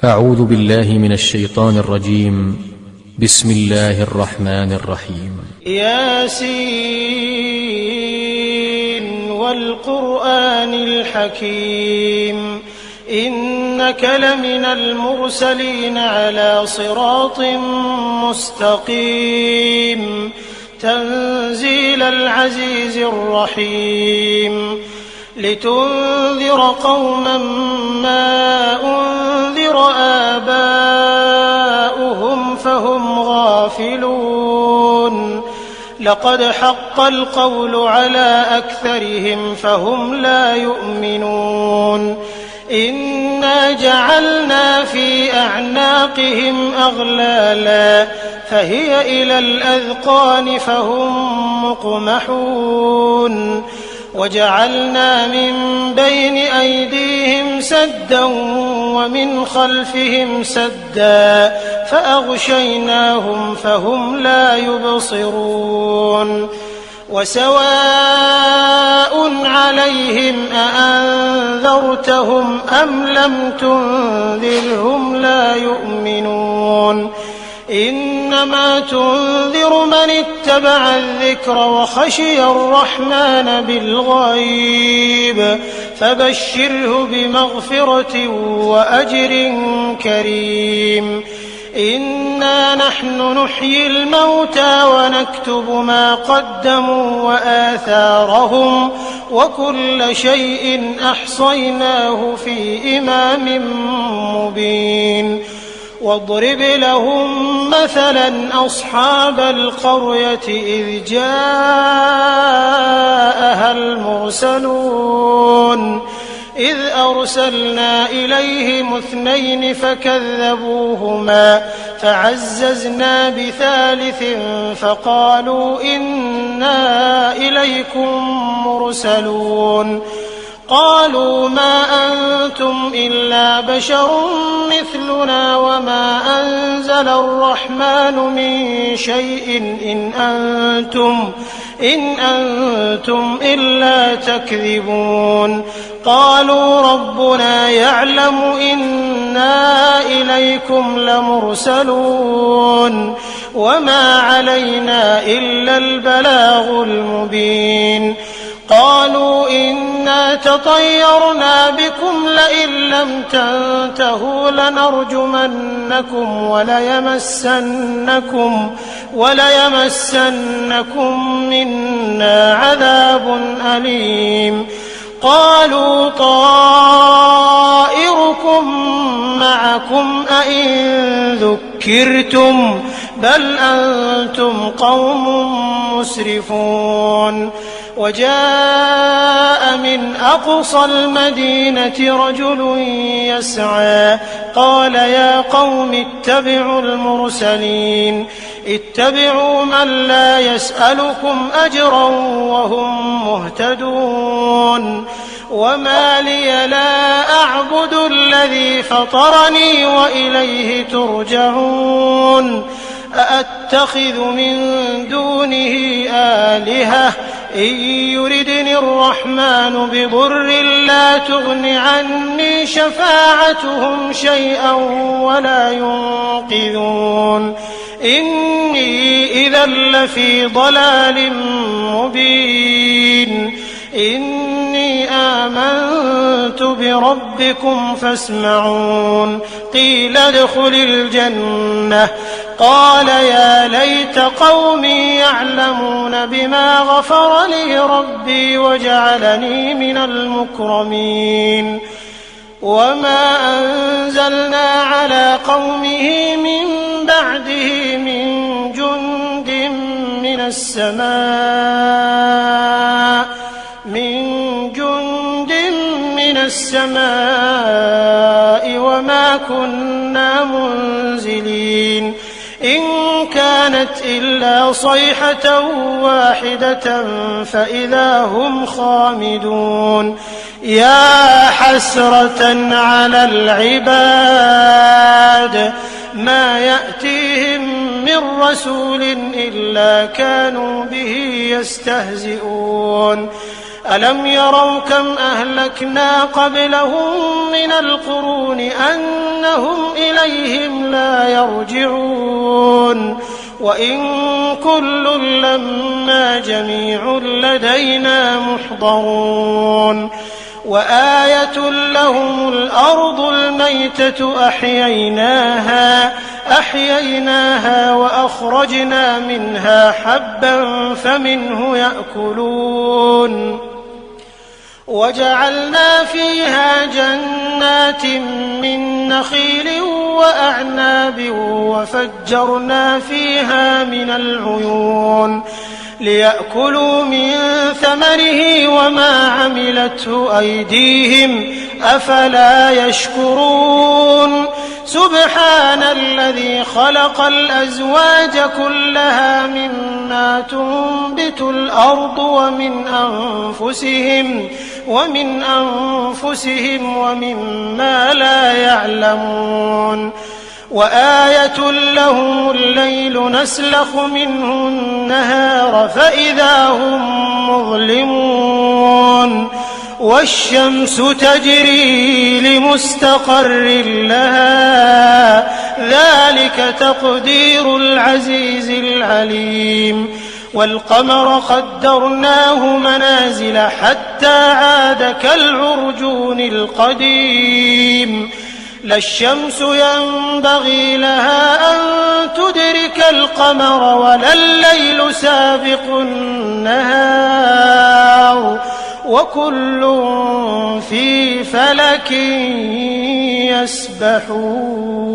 أعوذ بالله من الشيطان الرجيم. بسم الله الرحمن الرحيم. ياسين والقرآن الحكيم إنك لمن المرسلين على صراط مستقيم تنزيل العزيز الرحيم لتنذر قوما ما أنذر آباؤهم فهم غافلون لقد حق القول على أكثرهم فهم لا يؤمنون إنا جعلنا في أعناقهم أغلالا فهي إلى الأذقان فهم مقمحون وجعلنا من بين أيديهم سدا ومن خلفهم سدا فأغشيناهم فهم لا يبصرون وسواء عليهم أأنذرتهم أم لم تنذرهم لا يؤمنون إنما تنذر من اتبع الذكر وخشي الرحمن بالغيب فبشره بمغفرة وأجر كريم إنا نحن نحيي الموتى ونكتب ما قدموا وآثارهم وكل شيء أحصيناه في إمام مبين واضرب لهم مثلا أصحاب القرية إذ جاءها المرسلون إذ أرسلنا إليهم 2 فكذبوهما فعززنا ب3 فقالوا إنا إليكم مرسلون قالوا ما أنتم إلا بشر مثلنا وما أنزل الرحمن من شيء إن أنتم إلا تكذبون قالوا ربنا يعلم إنا إليكم لمرسلون وما علينا إلا البلاغ المبين قالوا إنا تطيرنا بكم لئن لم تنتهوا لنرجمنكم وليمسنكم منا عذاب أليم قالوا طائركم معكم أئن ذكرتم بل أنتم قوم مسرفون وجاء من أقصى المدينة رجل يسعى قال يا قوم اتبعوا المرسلين اتبعوا من لا يسألكم أجرا وهم مهتدون وما لي لا أعبد الذي فطرني وإليه ترجعون أأتخذ من دونه آلهة إن يردني الرحمن بضر لا تغن عني شفاعتهم شيئا ولا ينقذون إني إذا لفي ضلال مبين إني آمنت بربكم فاسمعون قيل ادخل الجنة قال يا ليت قومي يعلمون بما غفر لي ربي وجعلني من المكرمين وما أنزلنا على قومه من بعده من جند من السماء وما كنا منزلين إن كانت إلا صيحة واحدة فإذا هم خامدون يا حسرة على العباد ما يأتيهم من رسول إلا كانوا به يستهزئون ألم يروا كم أهلكنا قبلهم من القرون أنهم إليهم لا يرجعون وإن كل لما جميع لدينا محضرون وآية لهم الأرض الميتة أحييناها وأخرجنا منها حبا فمنه يأكلون وجعلنا فيها جنات من نخيل وأعناب وفجرنا فيها من العيون ليأكلوا من ثمره وما عملته أيديهم أفلا يشكرون سبحان الذي خلق الأزواج كلها مما تنبت الأرض ومن أنفسهم ومما لا يعلمون وآية لهم الليل نسلخ منه النهار فإذا هم مظلمون والشمس تجري لمستقر لها ذلك تقدير العزيز العليم والقمر قدرناه منازل حتى عاد كالعرجون القديم لا الشمس ينبغي لها أن تدرك القمر ولا الليل سابق النهار وكل في فلك يسبحون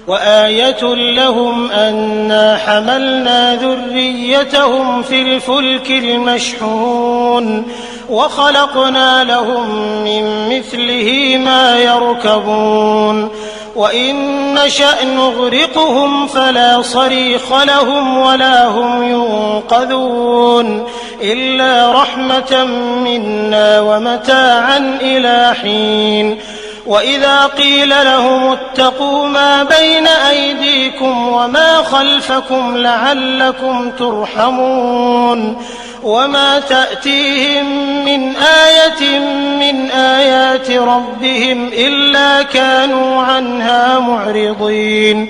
وآية لهم أنا حملنا ذريتهم في الفلك المشحون وخلقنا لهم من مثله ما يركبون وإن نشأ نغرقهم فلا صريخ لهم ولا هم ينقذون إلا رحمة منا ومتاعا إلى حين وإذا قيل لهم اتقوا ما بين أيديكم وما خلفكم لعلكم ترحمون وما تأتيهم من آية من آيات ربهم إلا كانوا عنها معرضين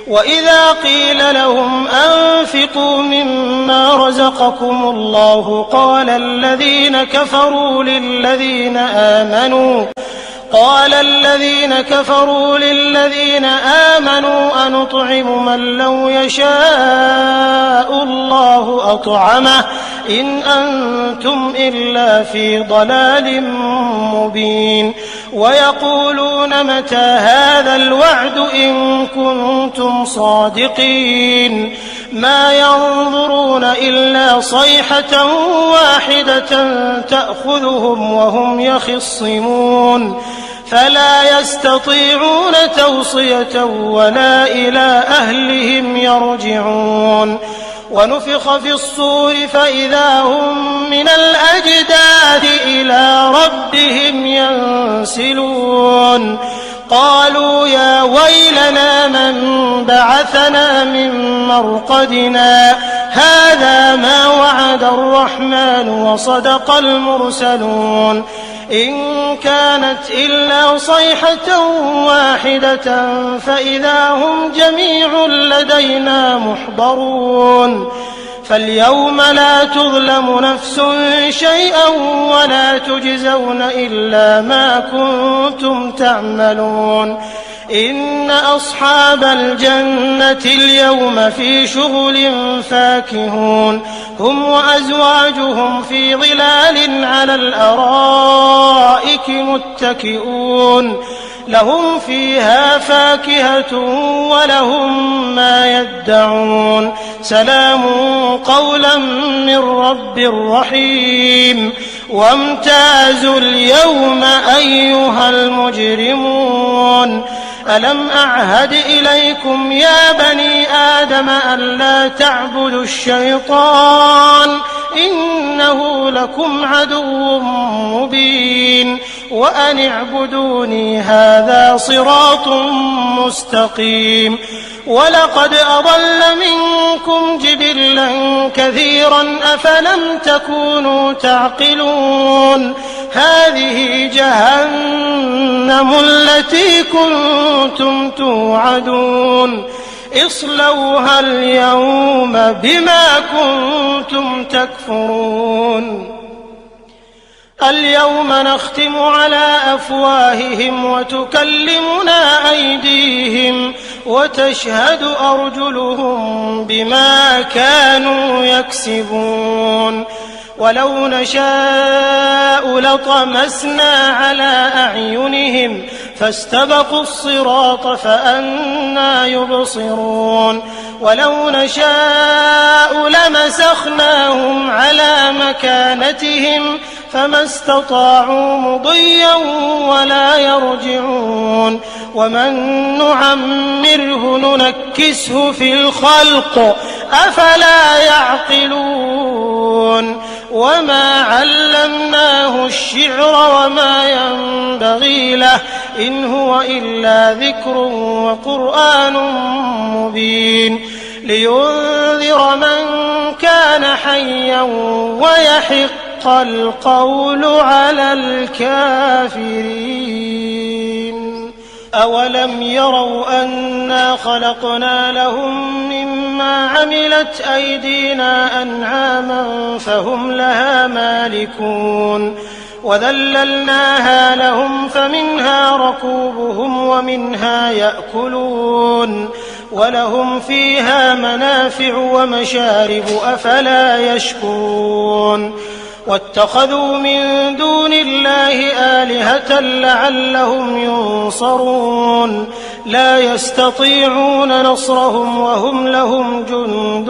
وإذا قيل لهم أنفقوا مما رزقكم الله قال الذين كفروا للذين آمنوا أنطعم من لو يشاء الله أطعمه إن أنتم إلا في ضلال مبين ويقولون متى هذا الوعد إن كنتم صادقين ما ينظرون إلا صيحة واحدة تأخذهم وهم يخصمون فلا يستطيعون توصية ولا إلى أهلهم يرجعون ونفخ في الصور فإذا هم من الأجداث إلى ربهم ينسلون قالوا يا ويلنا من بعثنا من مرقدنا هذا ما وعد الرحمن وصدق المرسلون إن كانت إلا صيحة واحدة فإذا هم جميع لدينا محضرون فاليوم لا تظلم نفس شيئا ولا تجزون إلا ما كنتم تعملون إن أصحاب الجنة اليوم في شغل فاكهون هم وأزواجهم في ظلال على الأرائك متكئون لهم فيها فاكهة ولهم ما يدعون سلام قولا من رب رحيم وامتازوا اليوم أيها المجرمون ألم أعهد إليكم يا بني آدم ألا تعبدوا الشيطان إنه لكم عدو مبين وأن اعبدوني هذا صراط مستقيم ولقد أضل منكم جبلا كثيرا أفلم تكونوا تعقلون هذه جهنم التي كنتم توعدون اصلوها اليوم بما كنتم تكفرون اليوم نختم على أفواههم وتكلمنا أيديهم وتشهد أرجلهم بما كانوا يكسبون ولو نشاء لطمسنا على أعينهم فاستبقوا الصراط فأنى يبصرون ولو نشاء لمسخناهم على مكانتهم فما استطاعوا مضيا ولا يرجعون ومن نعمره ننكسه في الخلق أفلا يعقلون وما علمناه الشعر وما ينبغي له إن هو إلا ذكر وقرآن مبين لينذر من كان حيا ويحق القول على الكافرين أولم يروا أنا خلقنا لهم مما عملت أيدينا أنعاما فهم لها مالكون وذللناها لهم فمنها ركوبهم ومنها يأكلون ولهم فيها منافع ومشارب أفلا يشكرون واتخذوا من دون الله آلهة لعلهم ينصرون لا يستطيعون نصرهم وهم لهم جند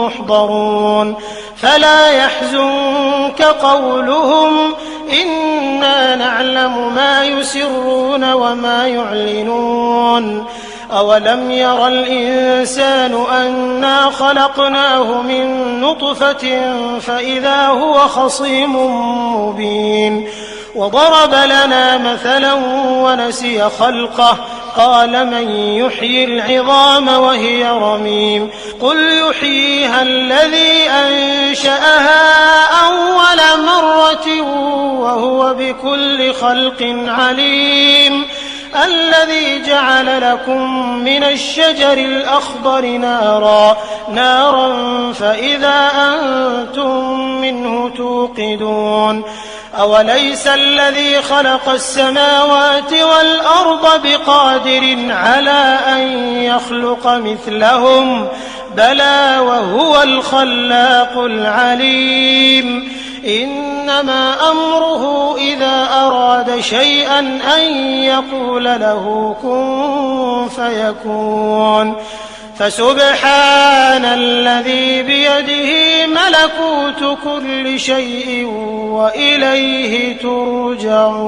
محضرون فلا يحزنك قولهم إنا نعلم ما يسرون وما يعلنون أولم ير الإنسان أنا خلقناه من نطفة فإذا هو خصيم مبين وضرب لنا مثلا ونسي خلقه قال من يحيي العظام وهي رميم قل يحييها الذي أنشأها أول مرة وهو بكل خلق عليم الذي جعل لكم من الشجر الأخضر نارا فإذا أنتم منه توقدون أوليس الذي خلق السماوات والأرض بقادر على أن يخلق مثلهم بلى وهو الخلاق العليم إنما أمره إذا أراد شيئا أن يقول له كن فيكون فسبحان الذي بيده ملكوت كل شيء وإليه ترجعون